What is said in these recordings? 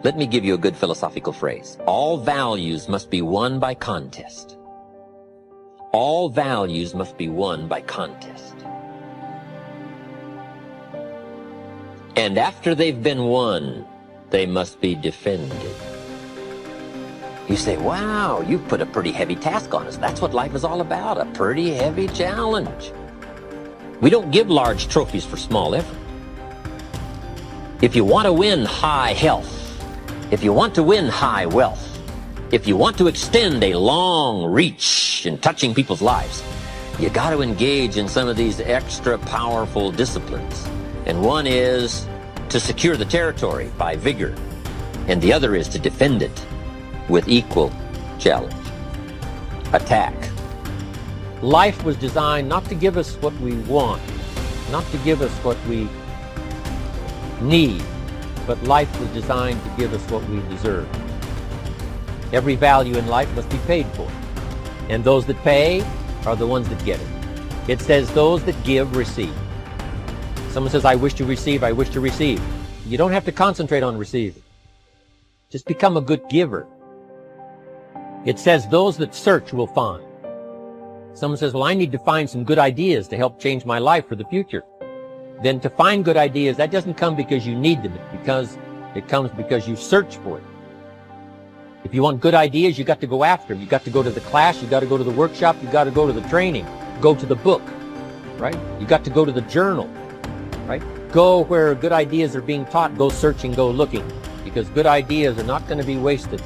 Let me give you a good philosophical phrase. All values must be won by contest. All values must be won by contest. And after they've been won, they must be defended. You say, wow, you've put a pretty heavy task on us. That's what life is all about, a pretty heavy challenge. We don't give large trophies for small effort. If you want to win high health, if you want to win high wealth, if you want to extend a long reach in touching people's lives, you got to engage in some of these extra powerful disciplines. And one is to secure the territory by vigor, and the other is to defend it with equal challenge. Attack. Life was designed not to give us what we want, not to give us what we need, but life was designed to give us what we deserve. Every value in life must be paid for, and those that pay are the ones that get it. It says those that give receive. Someone says, I wish to receive, I wish to receive. You don't have to concentrate on receiving. Just become a good giver. It says those that search will find. Someone says, well, I need to find some good ideas to help change my life for the future. Then to find good ideas, that doesn't come because you need them. It comes because you search for it. If you want good ideas, you got to go after them. You got to go to the class, you got to go to the workshop, you got to go to the training, go to the book, right? You got to go to the journal, right? Go where good ideas are being taught, go searching, go looking, because good ideas are not going to be wasted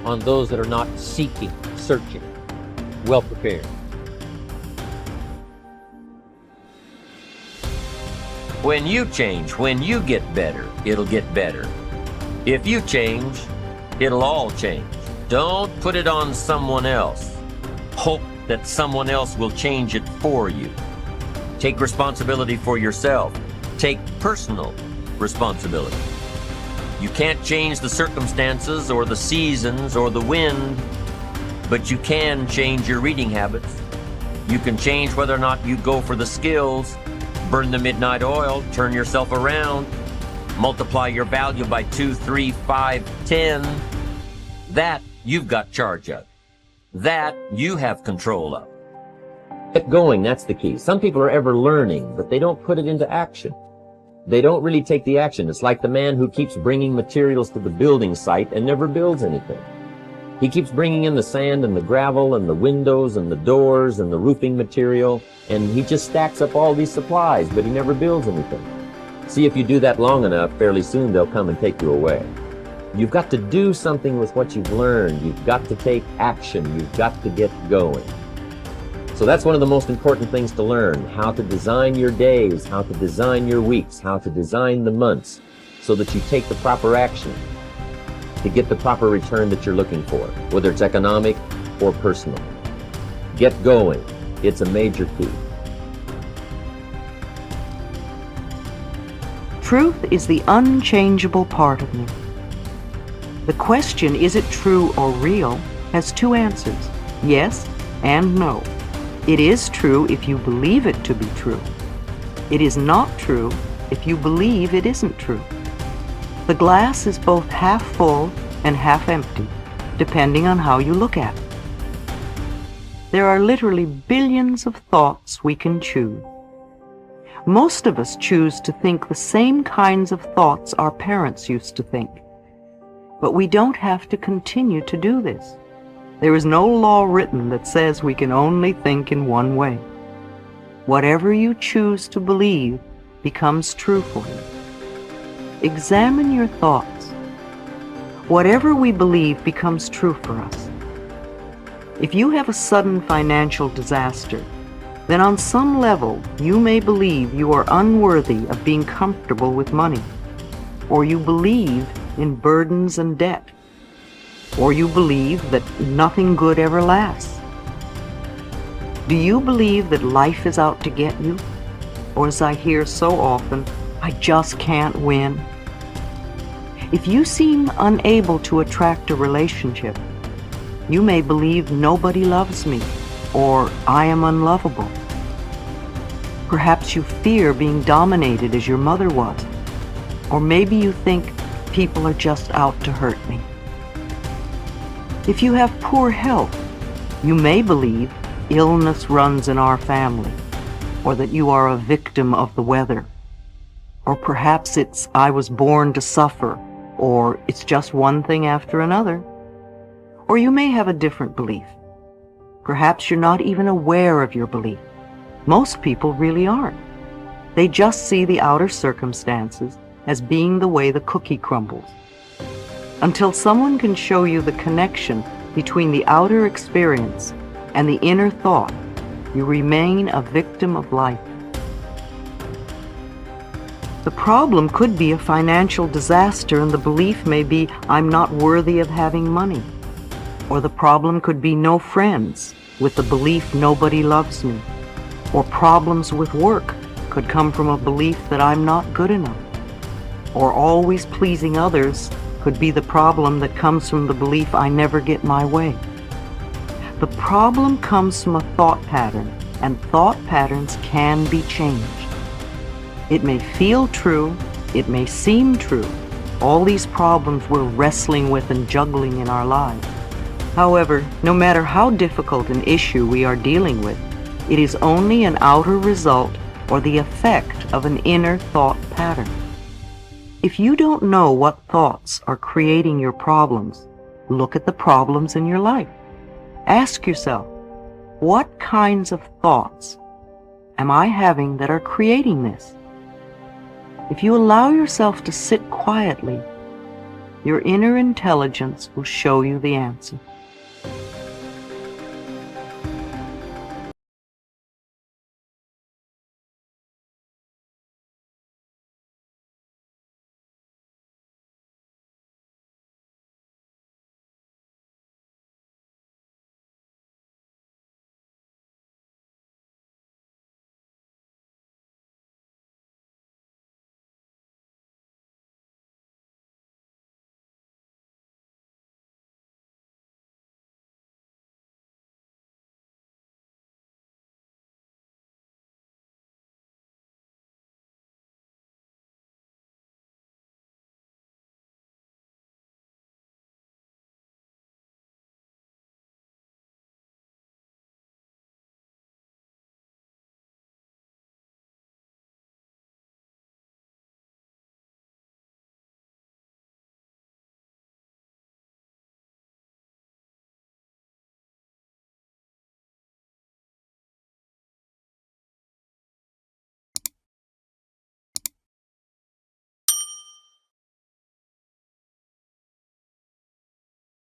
on those that are not seeking, searching, well prepared. When you change, when you get better, it'll get better. If you change, it'll all change. Don't put it on someone else. Hope that someone else will change it for you. Take responsibility for yourself. Take personal responsibility. You can't change the circumstances or the seasons or the wind, but you can change your reading habits. You can change whether or not you go for the skills, burn the midnight oil, turn yourself around, multiply your value by 2, 3, 5, 10. That you've got charge of. That you have control of. Get going, that's the key. Some people are ever learning, but they don't put it into action. They don't really take the action. It's like the man who keeps bringing materials to the building site and never builds anything. He keeps bringing in the sand and the gravel and the windows and the doors and the roofing material, and he just stacks up all these supplies, but he never builds anything. See, if you do that long enough, fairly soon they'll come and take you away. You've got to do something with what you've learned. You've got to take action. You've got to get going. So that's one of the most important things to learn, how to design your days, how to design your weeks, how to design the months, so that you take the proper action to get the proper return that you're looking for, whether it's economic or personal. Get going. It's a major key. Truth is the unchangeable part of me. The question, is it true or real, has two answers, yes and no. It is true if you believe it to be true. It is not true if you believe it isn't true. The glass is both half full and half empty, depending on how you look at it. There are literally billions of thoughts we can choose. Most of us choose to think the same kinds of thoughts our parents used to think. But we don't have to continue to do this. There is no law written that says we can only think in one way. Whatever you choose to believe becomes true for you. Examine your thoughts. Whatever we believe becomes true for us. If you have a sudden financial disaster, then on some level you may believe you are unworthy of being comfortable with money, or you believe in burdens and debt, or you believe that nothing good ever lasts. Do you believe that life is out to get you? Or, as I hear so often, I just can't win? If you seem unable to attract a relationship, you may believe nobody loves me, or I am unlovable. Perhaps you fear being dominated as your mother was, or maybe you think people are just out to hurt me. If you have poor health, you may believe illness runs in our family, or that you are a victim of the weather, or perhaps it's I was born to suffer, or it's just one thing after another. Or you may have a different belief. Perhaps you're not even aware of your belief. Most people really aren't. They just see the outer circumstances as being the way the cookie crumbles. Until someone can show you the connection between the outer experience and the inner thought, you remain a victim of life. The problem could be a financial disaster, and the belief may be, I'm not worthy of having money. Or the problem could be no friends, with the belief nobody loves me. Or problems with work could come from a belief that I'm not good enough. Or always pleasing others could be the problem that comes from the belief I never get my way. The problem comes from a thought pattern, and thought patterns can be changed. It may feel true, it may seem true. All these problems we're wrestling with and juggling in our lives. However, no matter how difficult an issue we are dealing with, it is only an outer result or the effect of an inner thought pattern. If you don't know what thoughts are creating your problems, look at the problems in your life. Ask yourself, what kinds of thoughts am I having that are creating this? If you allow yourself to sit quietly, your inner intelligence will show you the answer.